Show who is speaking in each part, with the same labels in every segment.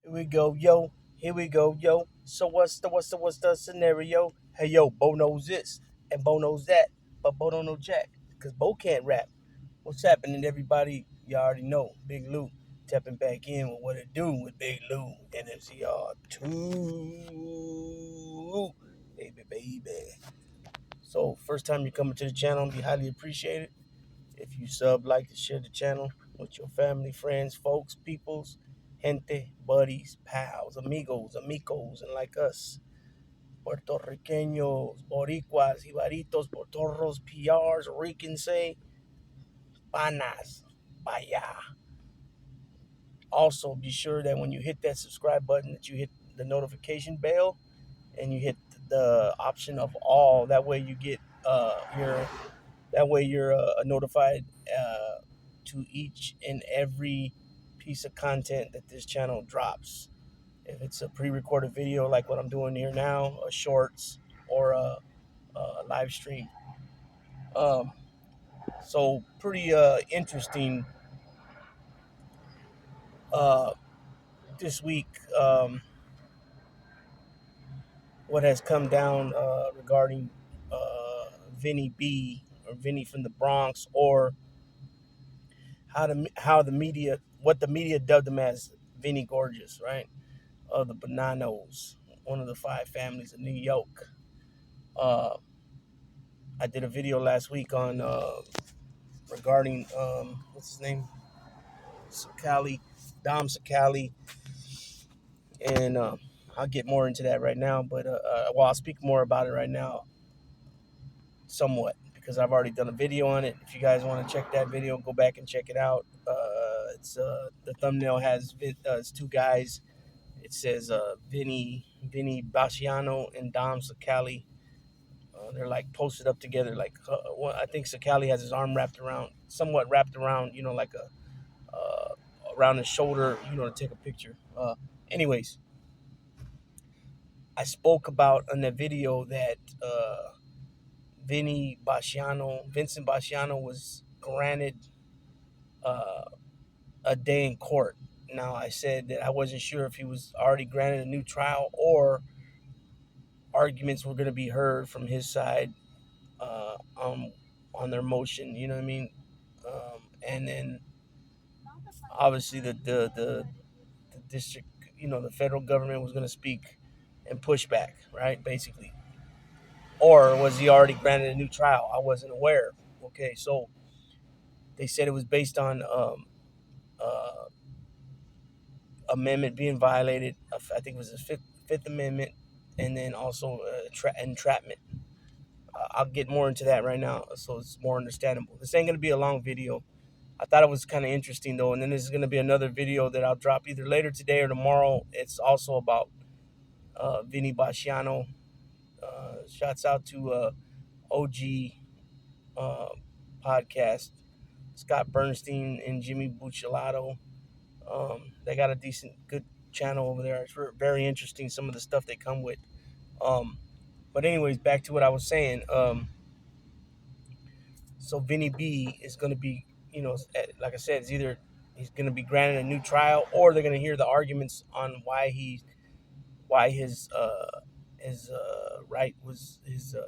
Speaker 1: Here we go, yo. Here we go, yo. So what's the scenario? Hey yo, Bo knows this and Bo knows that, but Bo don't know Jack because Bo can't rap. What's happening, everybody? You already know. Big Lou tapping back in with what it do with Big Lou and MCR two, baby. So first time you're coming to the channel, be highly appreciated. If you sub, like, to share the channel with your family, friends, folks, peoples, gente, buddies, pals, amigos, and like us, Puertorriqueños, Boricuas, Ibaritos, Portorros, PRs, Ricans say, panas, vaya. Also, be sure that when you hit that subscribe button, that you hit the notification bell and you hit the option of all. That way you get you're notified to each and every piece of content that this channel drops. If it's a pre-recorded video like what I'm doing here now, a shorts, or a live stream. Um, so pretty interesting uh, this week. What has come down regarding Vinny B, or Vinny from the Bronx, or how the media, what the media dubbed him as, Vinny Gorgeous, right? Of the Bonanos, one of the five families of New York. Uh, I did a video last week on regarding what's his name, Sakali, Dom Sakali, and I'll get more into that right now. But I'll speak more about it right now, somewhat, because I've already done a video on it. If you guys want to check that video, go back and check it out. It's the thumbnail has it's two guys. It says Vinny Basciano and Dom Sakali. They're like posted up together. Like I think Sakali has his arm somewhat wrapped around, like around his shoulder, to take a picture. Anyways, I spoke about in the video that Vincent Basciano was granted uh, a day in court. Now, I said that I wasn't sure if he was already granted a new trial or arguments were going to be heard from his side on their motion. You know what I mean? And then obviously the district, the federal government was going to speak and push back, right? Basically, or was he already granted a new trial? I wasn't aware. Okay, so they said it was based on uh, amendment being violated. I think it was the Fifth Amendment, and then also entrapment. I'll get more into that right now, so it's more understandable. This ain't gonna be a long video. I thought it was kind of interesting though, and then there's gonna be another video that I'll drop either later today or tomorrow. It's also about Vinny Basciano. Shouts out to OG uh, podcast, Scott Bernstein and Jimmy Bucciolato. They got a good channel over there. It's very interesting, some of the stuff they come with. But anyways, back to what I was saying. So Vinny B is going to be, like I said, it's either he's going to be granted a new trial, or they're going to hear the arguments on why his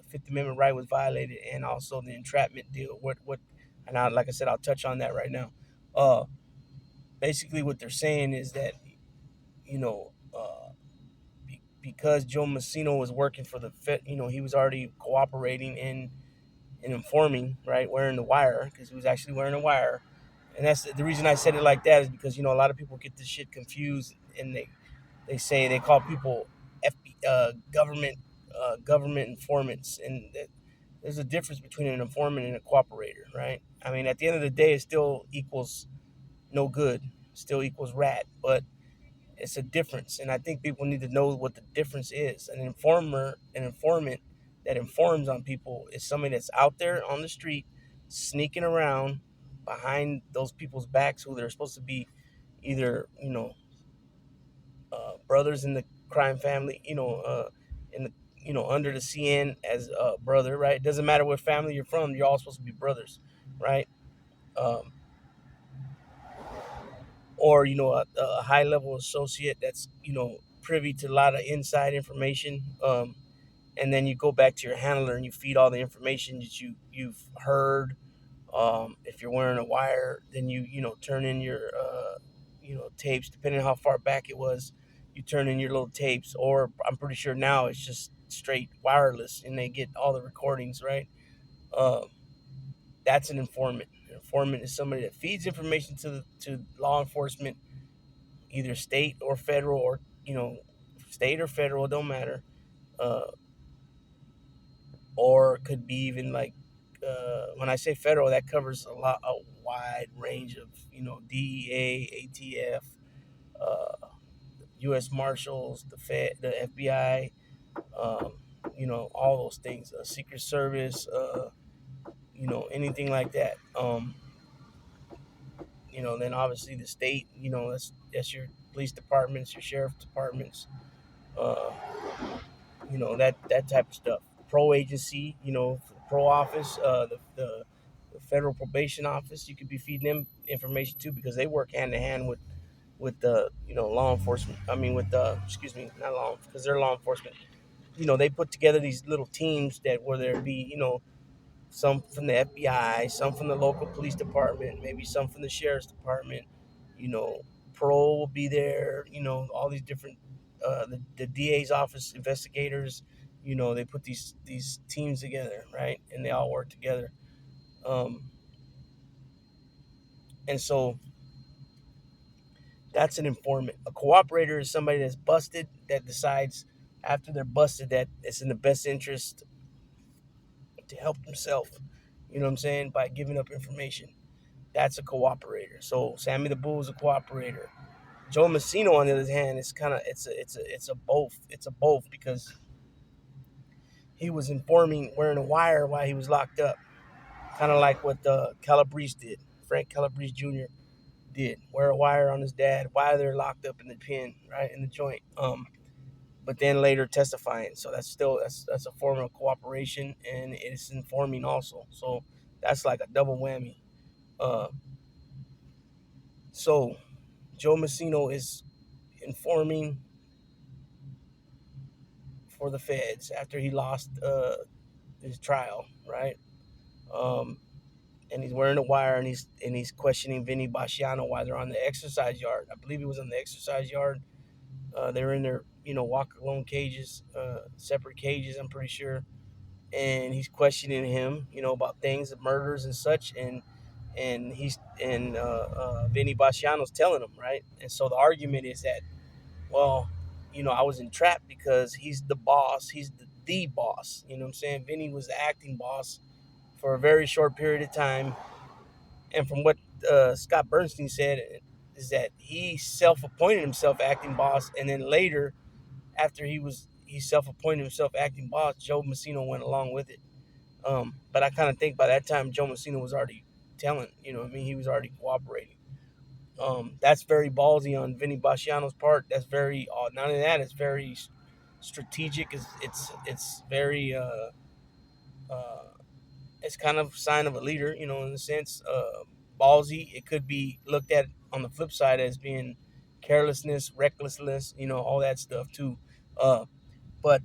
Speaker 1: Fifth Amendment right was violated, and also the entrapment deal. And like I said, I'll touch on that right now. Basically, what they're saying is that, you know, because Joe Messino was working for the Fed, he was already cooperating in informing, right, wearing the wire, because he was actually wearing a wire. And that's the reason I said it like that, is because, a lot of people get this shit confused, and they call people government informants, and there's a difference between an informant and a cooperator, right? I mean, at the end of the day, it still equals no good, still equals rat, but it's a difference, and I think people need to know what the difference is. An informant that informs on people, is somebody that's out there on the street, sneaking around behind those people's backs, who they're supposed to be either, brothers in the crime family, in the under the CN as a brother, right? It doesn't matter what family you're from; you're all supposed to be brothers, right? Um, or a high level associate that's privy to a lot of inside information. And then you go back to your handler and you feed all the information that you've heard. If you're wearing a wire, then you turn in your tapes, depending on how far back it was. You turn in your little tapes, or I'm pretty sure now it's just straight wireless, and they get all the recordings, right? Um, that's an informant. An informant is somebody that feeds information to law enforcement, either state or federal, or state or federal, don't matter. Uh, or it could be even like, when I say federal, that covers a wide range of DEA, ATF, U.S. Marshals, the Fed, the FBI, um, all those things, Secret Service, anything like that. Then obviously the state, that's your police departments, your sheriff departments, uh, that type of stuff. Pro agency, pro office, the federal probation office, you could be feeding them information too, because they work hand in hand with the law enforcement. I mean, with the excuse me, not law, because they're law enforcement. They put together these little teams that where there be some from the FBI, some from the local police department, maybe some from the sheriff's department. You know, Pro will be there. All these different the DA's office investigators. They put these teams together, right, and they all work together. Um, and so that's an informant. A cooperator is somebody that's busted, that decides after they're busted that it's in the best interest to help himself. You know what I'm saying? By giving up information. That's a cooperator. So Sammy the Bull is a cooperator. Joe Messino, on the other hand, is kind of it's a both. It's a both, because he was informing wearing a wire while he was locked up, kind of like what Calabrese did. Frank Calabrese Jr. did, wear a wire on his dad while they're locked up in the pen, right, in the joint. But then later testifying. So that's a form of cooperation, and it's informing also. So that's like a double whammy. Uh, so Joe Messino is informing for the feds after he lost his trial, right? Um, and he's wearing a wire, and he's questioning Vinny Basciano while they're on the exercise yard. I believe he was on the exercise yard. They're in their walk alone cages, separate cages, I'm pretty sure. And he's questioning him, about things, murders and such, and Vinny Basciano's telling him, right. And so the argument is that, well, I was entrapped because he's the boss. He's the boss. You know what I'm saying? Vinny was the acting boss for a very short period of time. And from what Scott Bernstein said, is that he self-appointed himself acting boss, and then later, after he self-appointed himself acting boss, Joe Messino went along with it. But I kind of think by that time Joe Messino was already telling, what I mean, he was already cooperating. That's very ballsy on Vinny Basciano's part. That's very none of that. It's very strategic. It's very uh, it's kind of a sign of a leader, in a sense. Ballsy. It could be looked at on the flip side as being carelessness, recklessness, all that stuff too. Uh, but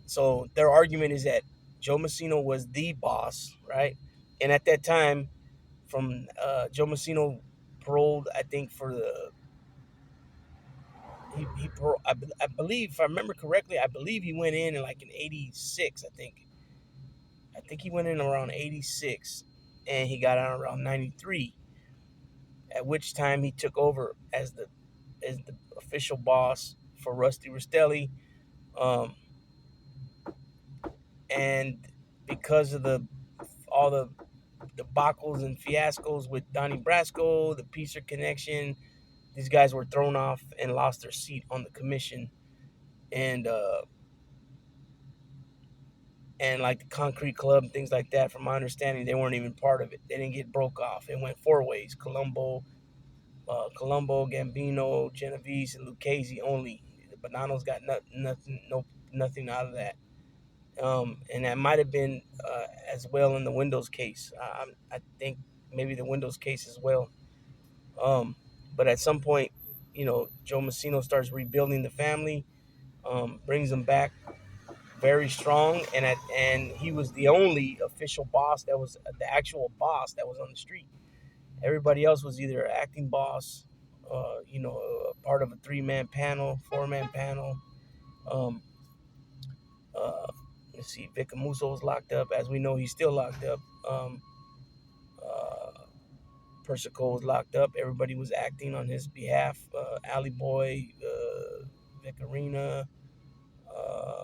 Speaker 1: so their argument is that Joe Messino was the boss, right? And at that time, from Joe Messino paroled, I think for the I believe, if I remember correctly, I believe he went in like in '86. I think he went in around '86, and he got out around '93. At which time he took over as the official boss for Rusty Rustelli, um, and because of all the debacles and fiascos with Donnie Brasco, the Piecer connection, these guys were thrown off and lost their seat on the commission, and like the Concrete Club and things like that. From my understanding, they weren't even part of it. They didn't get broke off. It went four ways: Colombo, Gambino, Genovese, and Lucchese only. The Bananos got nothing out of that. And that might have been as well in the Windows case. I think maybe the Windows case as well. Um, But at some point, Joe Messino starts rebuilding the family, brings them back very strong, and he was the only official boss that was the actual boss that was on the street. Everybody else was either an acting boss, part of a 3-man panel, 4-man panel. Um, uh, let's see, Vic Amuso was locked up. As we know, he's still locked up. Uh, Persico was locked up. Everybody was acting on his behalf. Alley Boy, Vic Arena,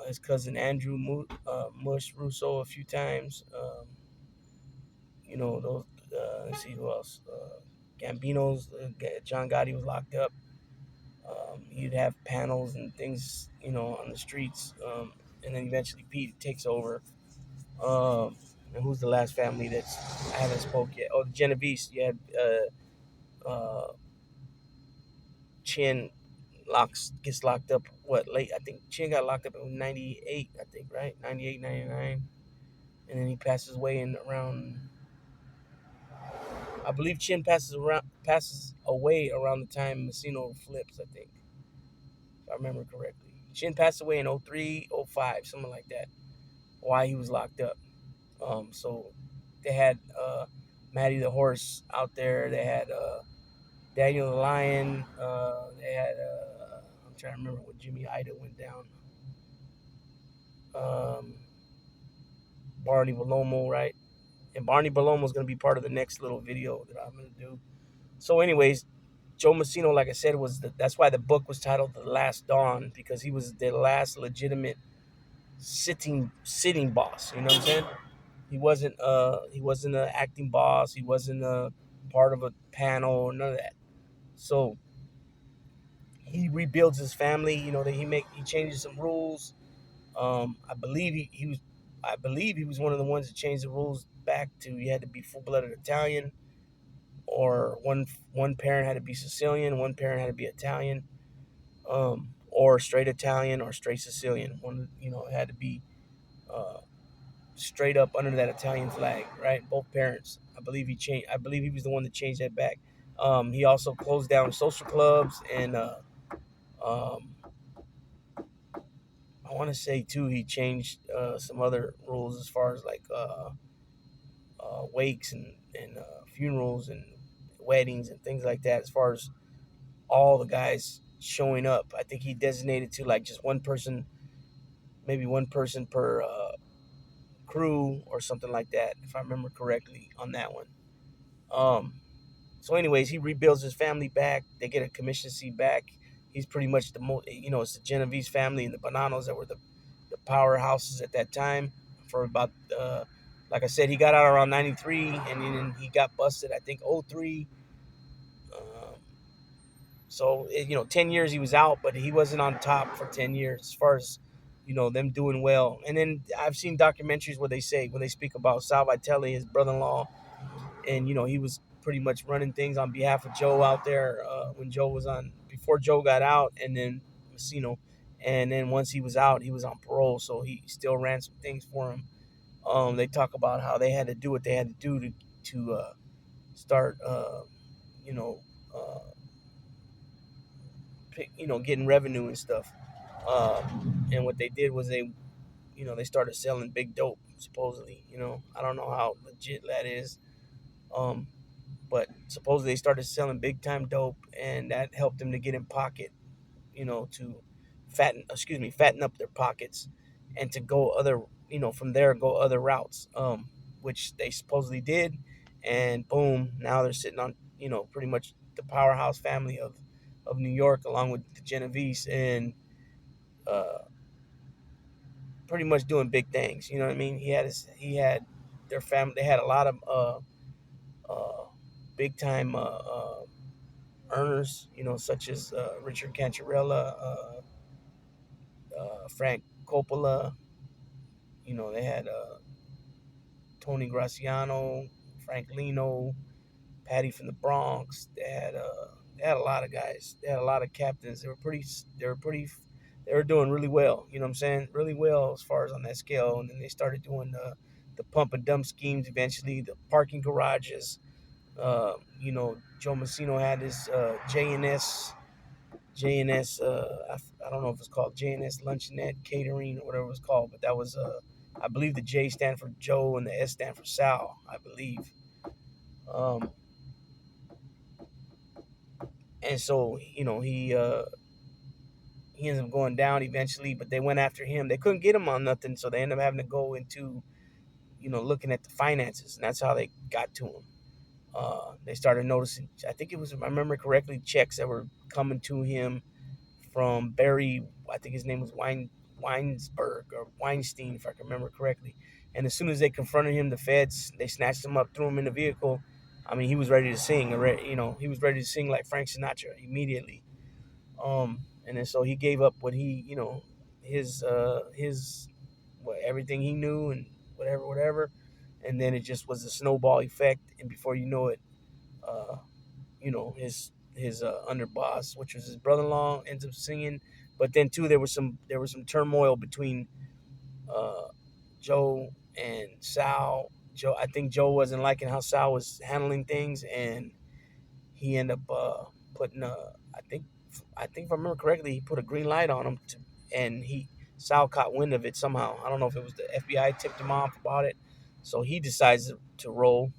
Speaker 1: his cousin Andrew Mush Russo a few times. Those. Let's see who else. Gambino's John Gotti was locked up. You'd have panels and things, on the streets, and then eventually Pete takes over. And who's the last family that's I haven't spoke yet? Oh, the Genovese. You had Chin gets locked up. What late? I think Chin got locked up in '98. I think right, '98, '99, and then he passes away in around. I believe Chin passes away around the time Messino flips. I think, if I remember correctly. Chin passed away in '03, '05, something like that. Why he was locked up. So they had Matty the Horse out there. They had Daniel the Lion. They had I'm trying to remember what Jimmy Ida went down. Um, Barney Balomo, right? And Barney Balomo is going to be part of the next little video that I'm going to do. So, anyways, Joe Messino, like I said, that's why the book was titled The Last Dawn, because he was the last legitimate sitting boss. You know what I'm saying? He wasn't an acting boss. He wasn't a part of a panel. None of that. So he rebuilds his family. That he changes some rules. I believe he was one of the ones that changed the rules back to you had to be full-blooded Italian, or one parent had to be Sicilian, one parent had to be Italian, or straight Italian or straight Sicilian. One, it had to be uh, straight up under that Italian flag, right? Both parents. I believe he changed. I believe he was the one that changed that back. He also closed down social clubs, and um, I want to say too he changed some other rules as far as like wakes and funerals and weddings and things like that. As far as all the guys showing up, I think he designated to like just one person, maybe one person per crew or something like that, if I remember correctly on that one. Um, so, anyways, he rebuilds his family back. They get a commission seat back. He's pretty much the most, it's the Genovese family and the Bonanos that were the powerhouses at that time for about, like I said, he got out around 93, and then he got busted, I think, '03. Um, so, 10 years he was out, but he wasn't on top for 10 years as far as, them doing well. And then I've seen documentaries where when they speak about Sal Vitelli, his brother-in-law, and he was pretty much running things on behalf of Joe out there when Joe was on before Joe got out, and then Messino, and then once he was out, he was on parole, so he still ran some things for him. They talk about how they had to do what they had to do to start, you know, uh, getting revenue and stuff. And what they did was they started selling big dope. Supposedly, I don't know how legit that is. Um, but supposedly they started selling big time dope, and that helped them to get in pocket, to fatten up their pockets, and to go other, from there go other routes, which they supposedly did, and boom, now they're sitting on, pretty much the powerhouse family of New York, along with the Genovese, and uh, pretty much doing big things. You know what I mean? He had their family. They had a lot of big time earners, such as Richard Cantarella, Frank Coppola. They had Tony Graciano, Frank Lino, Patty from the Bronx. They had a lot of guys. They had a lot of captains. They were doing really well. You know what I'm saying? Really well as far as on that scale. And then they started doing the pump and dump schemes eventually, the parking garages, Joe Messino had his JNS. I don't know if it's called JNS Luncheonette Catering or whatever it's called, but that was I believe the J stand for Joe and the S stand for Sal, I believe. Um, and so he ends up going down eventually, but they went after him. They couldn't get him on nothing, so they ended up having to go into looking at the finances, and that's how they got to him. They started noticing, I think it was, if I remember correctly, checks that were coming to him from Barry. I think his name was Weinsberg or Weinstein, if I can remember correctly. And as soon as they confronted him, the feds, they snatched him up, threw him in the vehicle. I mean, he was ready to sing. He was ready to sing like Frank Sinatra immediately. And then so he gave up what his what everything he knew and whatever, and then it just was a snowball effect. And before you know it, uh, his underboss, which was his brother-in-law, ends up singing. But then too, there was some turmoil between uh, Joe and Sal. I think Joe wasn't liking how Sal was handling things, and he ended up putting I think if I remember correctly, he put a green light on him, and Sal caught wind of it somehow. I don't know if it was the FBI tipped him off about it, so he decides to roll.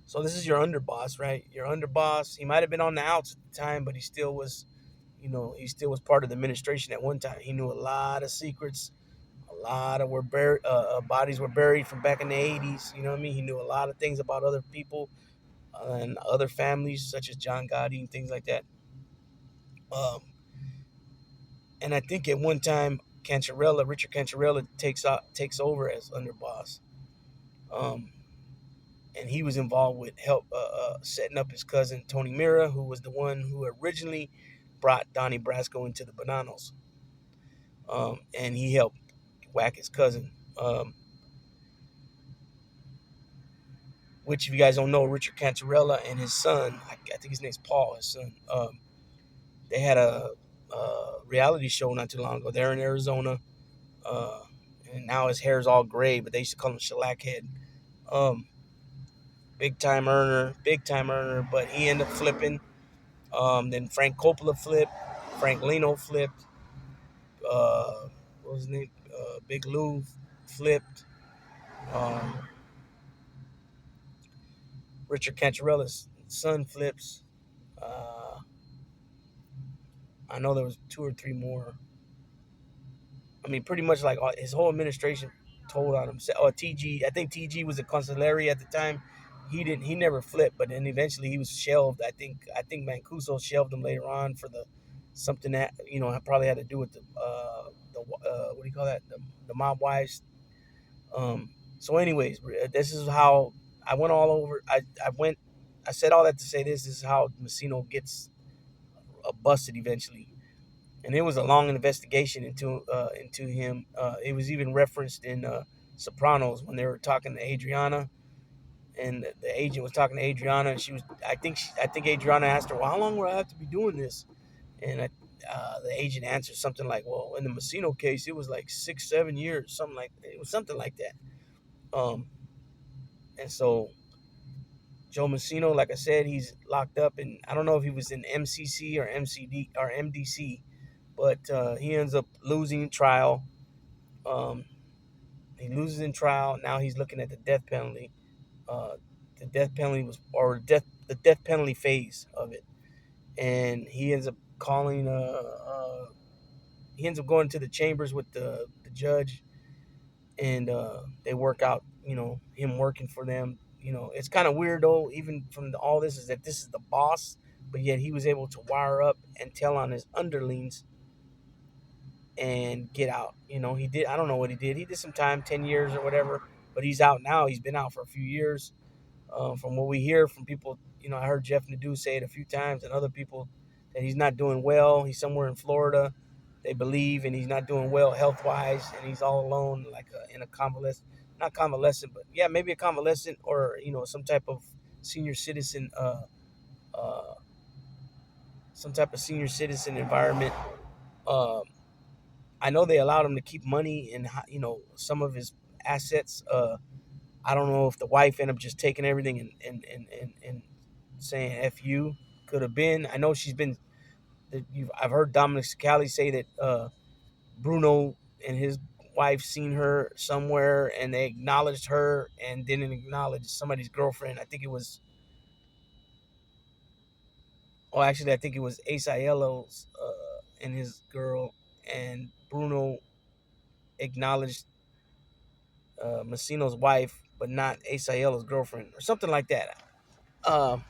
Speaker 1: So this is your underboss, right? Your underboss. He might have been on the outs at the time, but he still was part of the administration at one time. He knew a lot of secrets. A lot of bodies were buried from back in the 80s. You know what I mean? He knew a lot of things about other people and other families, such as John Gotti and things like that. Um, and I think at one time, Richard Cantarella takes over as underboss. Um, and he was involved with help setting up his cousin Tony Mira, who was the one who originally brought Donnie Brasco into the Bananos, and he helped whack his cousin. Which, if you guys don't know, Richard Cantarella and his son, I think his name's Paul, his son, they had a reality show not too long ago. They're in Arizona, uh, and now his hair's all gray, but they used to call him Shellac Head. Um, big time earner, but he ended up flipping. Then Frank Coppola flipped, Frank Leno flipped, what was his name? Big Lou flipped. Um, Richard Cantarella's son flips. Uh, I know there was two or three more. I mean, pretty much like his whole administration told on himself. Oh, TG, I think TG was a consigliere at the time. He never flipped, but then eventually he was shelved. I think Mancuso shelved him later on for something that probably had to do with the what do you call that, the mob wives. So anyways, this is how I went all over. I said all that to say this is how Messino gets busted eventually, and it was a long investigation into him. It was even referenced in Sopranos when they were talking to Adriana, and the agent was talking to Adriana, and I think Adriana asked her, "Well, how long will I have to be doing this?" And the agent answered something like, "Well, in the Messino case, it was like 6, 7 years, something like it was something like that." Um, and so Joe Messino, like I said, he's locked up, and I don't know if he was in MCC or MCD or MDC, but he ends up losing trial. Um, he loses in trial. Now he's looking at the death penalty. Uh, the death penalty was, or the death penalty phase of it, and he ends up calling. He ends up going to the chambers with the judge, and they work out. Him working for them. It's kind of weird though. Even from all this is that this is the boss, but yet he was able to wire up and tell on his underlings and get out. He did. I don't know what he did. He did some time, 10 years or whatever. But he's out now. He's been out for a few years. From what we hear from people, I heard Jeff Nadeau say it a few times, and other people that he's not doing well. He's somewhere in Florida, they believe, and he's not doing well health wise, and he's all alone, like in a convalescent, not convalescent, but yeah, maybe a convalescent or some type of senior citizen, uh, some type of senior citizen environment. Um, I know they allowed him to keep money and some of his assets. I don't know if the wife ended up just taking everything and saying "f you." Could have been. I know she's been. I've heard Dominic Scali say that Bruno and his wife seen her somewhere and they acknowledged her and didn't acknowledge somebody's girlfriend. I think it was. Oh, actually, I think it was Ace Aielo's and his girl, and Bruno acknowledged Messino's wife, but not Ace Aielo's girlfriend, or something like that. Um,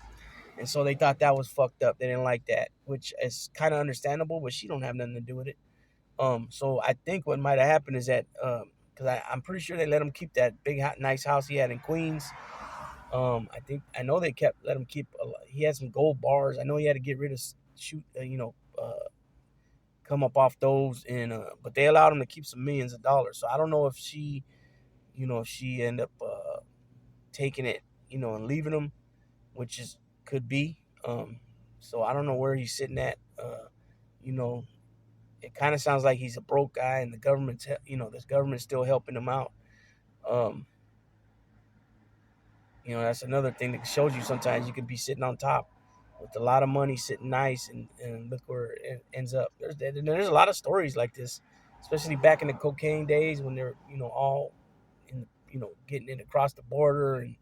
Speaker 1: and so they thought that was fucked up. They didn't like that, which is kind of understandable, but she don't have nothing to do with it. So I think what might have happened is that because I'm pretty sure they let him keep that big, nice house he had in Queens. I know they let him keep. He had some gold bars. I know he had to get rid of come up off those, and but they allowed him to keep some millions of dollars. So I don't know if she ended up taking it, and leaving him, which is could be. So I don't know where he's sitting at. You know, it kind of sounds like he's a broke guy, and the government's, this government's still helping him out. Um, that's another thing that shows you sometimes you could be sitting on top with a lot of money, sitting nice, and look where it ends up. There's a lot of stories like this, especially back in the cocaine days when they're all in, getting it across the border and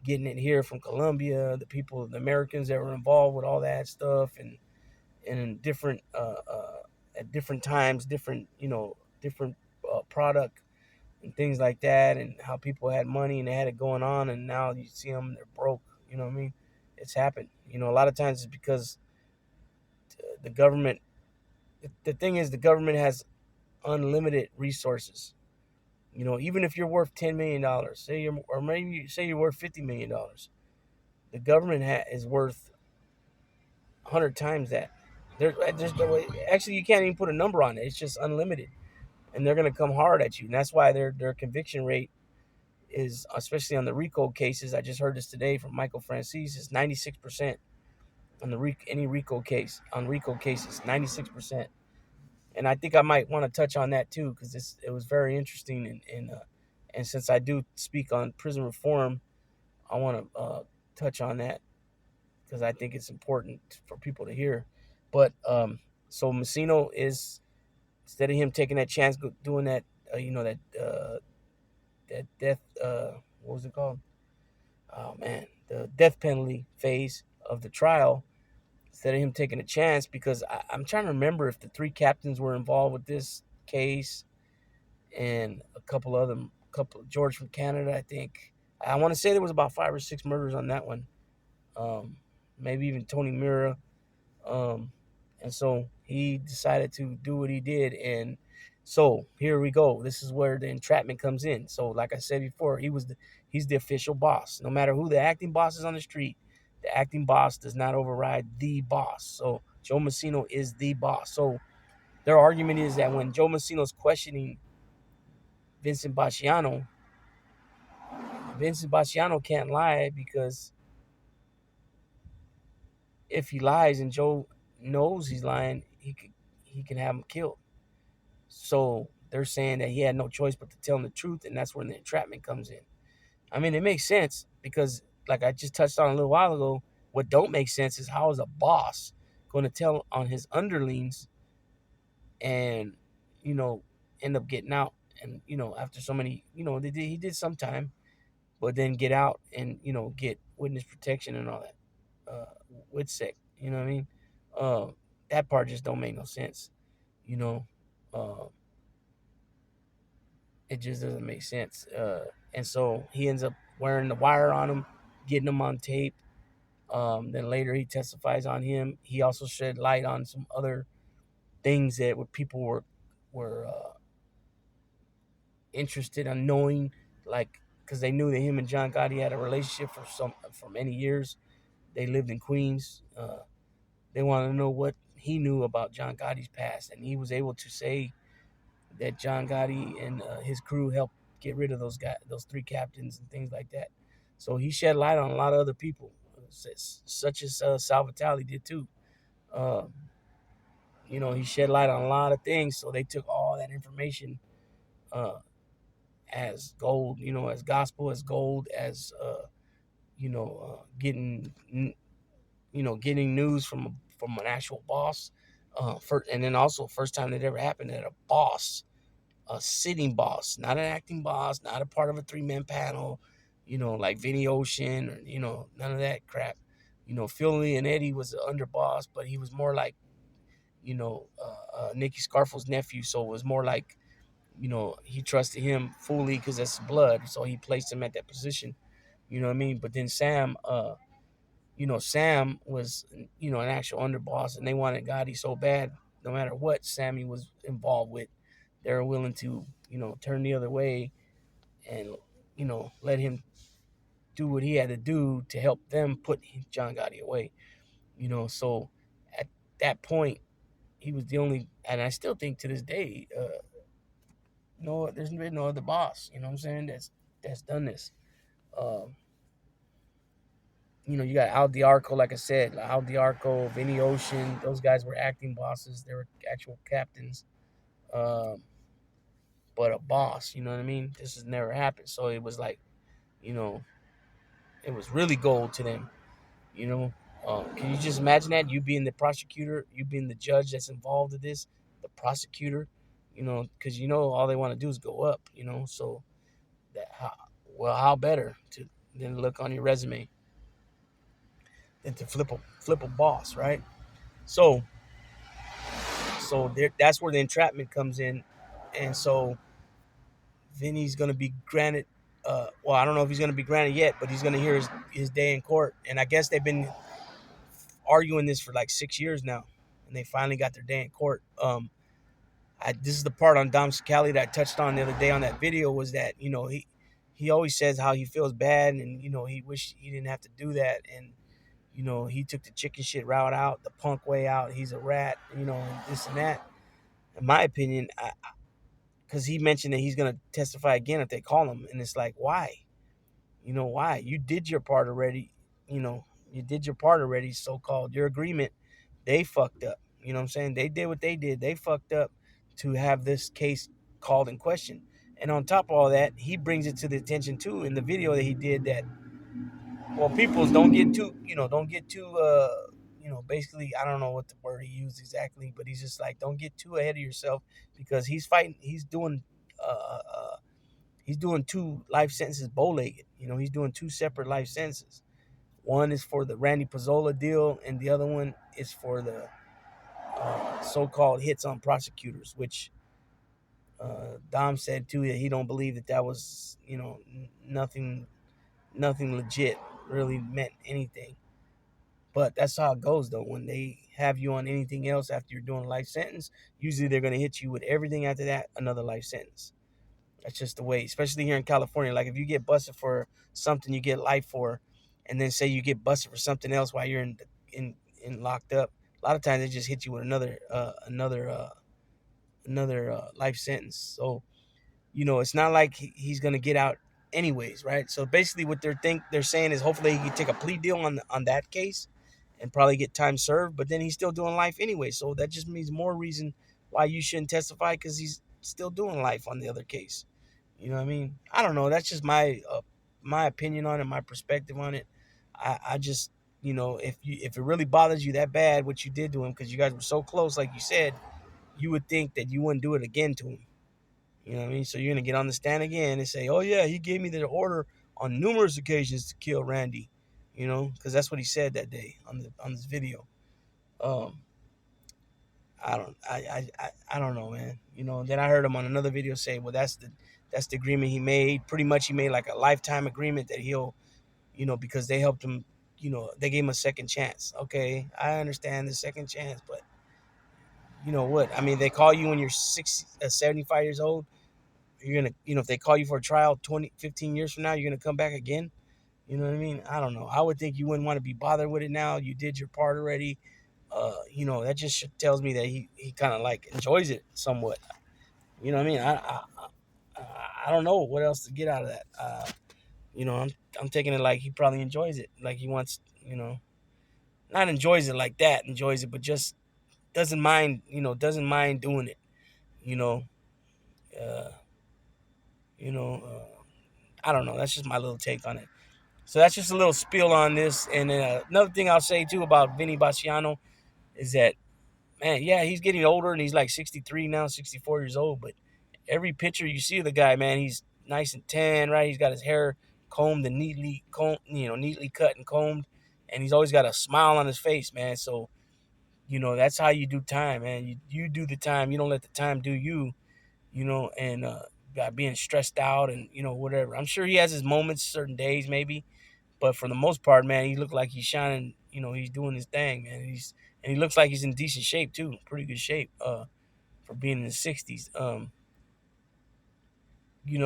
Speaker 1: getting it here from Colombia. The Americans that were involved with all that stuff, and in different at different times, different product and things like that, and how people had money and they had it going on, and now you see them, they're broke. You know what I mean? It's happened. A lot of times it's because the government. The thing is, the government has unlimited resources. Even if you're worth $10 million, or maybe say you're worth $50 million, the government is worth 100 times that. Actually, you can't even put a number on it. It's just unlimited, and they're gonna come hard at you, and that's why their conviction rate is, especially on the RICO cases. I just heard this today from Michael Francis. Is 96% on any RICO case, on RICO cases, 96%. And I think I might want to touch on that too, because it was very interesting, and since I do speak on prison reform, I want to touch on that because I think it's important for people to hear. But so Messino is, instead of him taking that chance, doing that, that death, what was it called? Oh man, the death penalty phase of the trial. Instead of him taking a chance, because I'm trying to remember if the three captains were involved with this case, and a couple George from Canada, I think. I want to say there was about 5 or 6 murders on that one. Maybe even Tony Mira. Um, and so he decided to do what he did, and so here we go. This is where the entrapment comes in. So, like I said before, he's the official boss. No matter who the acting boss is on the street, the acting boss does not override the boss. So Joe Messino is the boss. So their argument is that when Joe Messino's questioning Vincent Basciano, Vincent Basciano can't lie, because if he lies and Joe knows he's lying, he can have him killed. So they're saying that he had no choice but to tell him the truth, and that's when the entrapment comes in. I mean, it makes sense because, like I just touched on a little while ago, what don't make sense is how is a boss going to tell on his underlings and, end up getting out, and, after so many, he did some time, but then get out and, get witness protection and all that, with sick. You know what I mean? Uh, that part just don't make no sense. You know, uh, it just doesn't make sense. And so he ends up wearing the wire on him, getting him on tape. Then later he testifies on him. He also shed light on some other things that people were interested in knowing, like, because they knew that him and John Gotti had a relationship for many years. They lived in Queens. They wanted to know what he knew about John Gotti's past, and he was able to say that John Gotti and his crew helped get rid of those three captains and things like that. So he shed light on a lot of other people, such as Sal Vitale did too. Uh, he shed light on a lot of things. So they took all that information, uh, as gold, as gospel, as gold, as getting getting news from an actual boss. And then also first time that ever happened that a boss, a sitting boss, not an acting boss, not a part of a 3-man panel, like Vinny Ocean, or none of that crap. Phil Lee and Eddie was the underboss, but he was more like Nicky Scarfo's nephew, so it was more like he trusted him fully because that's blood, so he placed him at that position. You know what I mean? But then Sam was, an actual underboss, and they wanted Gotti so bad, no matter what Sammy was involved with, they were willing to, turn the other way and, let him do what he had to do to help them put John Gotti away. So at that point, he was the only, and I still think to this day, no, there's been no other boss. You know what I'm saying? That's done this. Um, you got Al Diarco, like I said, Al Diarco, Vinny Ocean. Those guys were acting bosses. They were actual captains. Um, but a boss, you know what I mean? This has never happened. So it was like, you know, it was really gold to them. You know, can you just imagine that, you being the prosecutor, you being the judge that's involved in this, the prosecutor, because all they want to do is go up. So how better to than look on your resume than to flip a boss, right? So that's where the entrapment comes in, and so Vinny's gonna be granted. Well, I don't know if he's gonna be granted yet, but he's gonna hear his day in court, and I guess they've been arguing this for like 6 years now, and they finally got their day in court. This is the part on Dom Scali that I touched on the other day on that video, was that he always says how he feels bad, and he wished he didn't have to do that, and he took the chicken shit route out, the punk way out. He's a rat, and this and that. In my opinion, because he mentioned that he's gonna testify again if they call him, and it's like, why? Why? You did your part already. You did your part already. So called your agreement. They fucked up. You know what I'm saying? They did what they did. They fucked up to have this case called in question. And on top of all that, he brings it to the attention too in the video that he did that, well, peoples don't get too basically, I don't know what the word he used exactly, but he's just like, don't get too ahead of yourself, because he's doing 2 life sentences bow-legged. He's doing 2 separate life sentences. One is for the Randy Pizzola deal, and the other one is for the so-called hits on prosecutors, which Dom said too that he don't believe that was nothing legit really meant anything. But that's how it goes, though. When they have you on anything else after you're doing a life sentence, usually they're going to hit you with everything after that, another life sentence. That's just the way, especially here in California. Like, if you get busted for something, you get life for, and then say you get busted for something else while you're in locked up. A lot of times they just hit you with another life sentence. So it's not like he's gonna get out anyways, right? So basically, what they're saying is hopefully he can take a plea deal on that case, and probably get time served. But then he's still doing life anyway, so that just means more reason why you shouldn't testify, because he's still doing life on the other case. You know what I mean? I don't know. That's just my opinion on it, my perspective on it. I just if it really bothers you that bad what you did to him, because you guys were so close, like you said, you would think that you wouldn't do it again to him. You know what I mean? So you're gonna get on the stand again and say, "Oh yeah, he gave me the order on numerous occasions to kill Randy," because that's what he said that day on this video. Um, I don't know, man. Then I heard him on another video say, "Well, that's the agreement he made. Pretty much, he made like a lifetime agreement that he'll, because they helped him. They gave him a second chance. Okay, I understand the second chance, but you know what? I mean, they call you when you're 75 years old. You're gonna, if they call you for a trial 15 years from now, you're gonna come back again. You know what I mean? I don't know. I would think you wouldn't want to be bothered with it now. You did your part already. That just tells me that he kind of like enjoys it somewhat. You know what I mean? I don't know what else to get out of that. I'm taking it like he probably enjoys it. Like he wants, not enjoys it like that, enjoys it, but just doesn't mind, doesn't mind doing it. You know, uh, You know, I don't know. That's just my little take on it. So that's just a little spiel on this. And another thing I'll say too about Vinny Baciano is that, man, yeah, he's getting older and he's like 63 now, 64 years old. But every picture you see of the guy, man, he's nice and tan, right? He's got his hair combed and neatly cut and combed, and he's always got a smile on his face, man. So that's how you do time, man. You do the time. You don't let the time do you. And got being stressed out and whatever. I'm sure he has his moments, certain days maybe, but for the most part, man, he looked like he's shining. He's doing his thing, man. And he looks like he's in decent shape too, pretty good shape for being in his 60s. You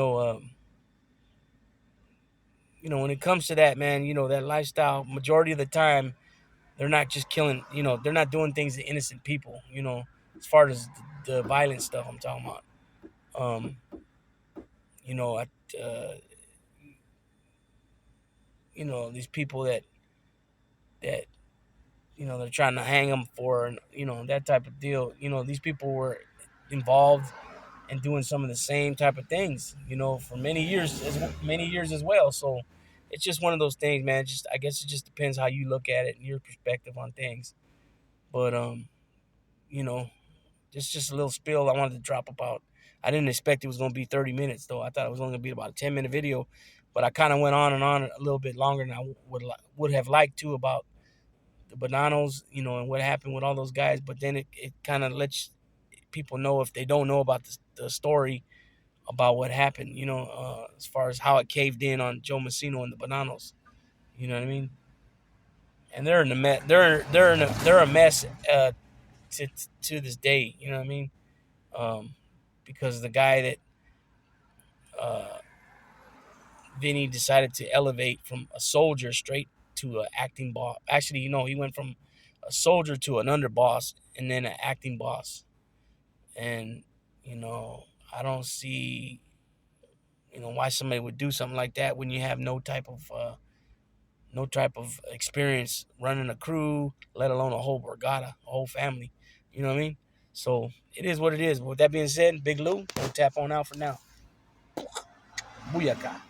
Speaker 1: know, when it comes to that, man, that lifestyle, majority of the time, they're not just killing. They're not doing things to innocent people. As far as the violent stuff I'm talking about. Um, you know, I, uh, these people that they're trying to hang them for, that type of deal. These people were involved and doing some of the same type of things, for many years as well. So it's just one of those things, man. Just I guess it just depends how you look at it and your perspective on things. But you know, just a little spill I wanted to drop about. I didn't expect it was going to be 30 minutes though. I thought it was only going to be about a 10-minute video, but I kind of went on and on a little bit longer than I would have liked to about the Bananos, and what happened with all those guys. But then it kind of lets people know if they don't know about the story about what happened, as far as how it caved in on Joe Messino and the Bananos. You know what I mean? And they're in a mess. They're a mess to this day. You know what I mean? Because the guy that uh, Vinny decided to elevate from a soldier straight to an acting boss. Actually, he went from a soldier to an underboss and then an acting boss. And I don't see why somebody would do something like that when you have no type of experience running a crew, let alone a whole borgata, a whole family. You know what I mean? So it is what it is. But with that being said, Big Lou, we'll tap on out for now. Booyaka.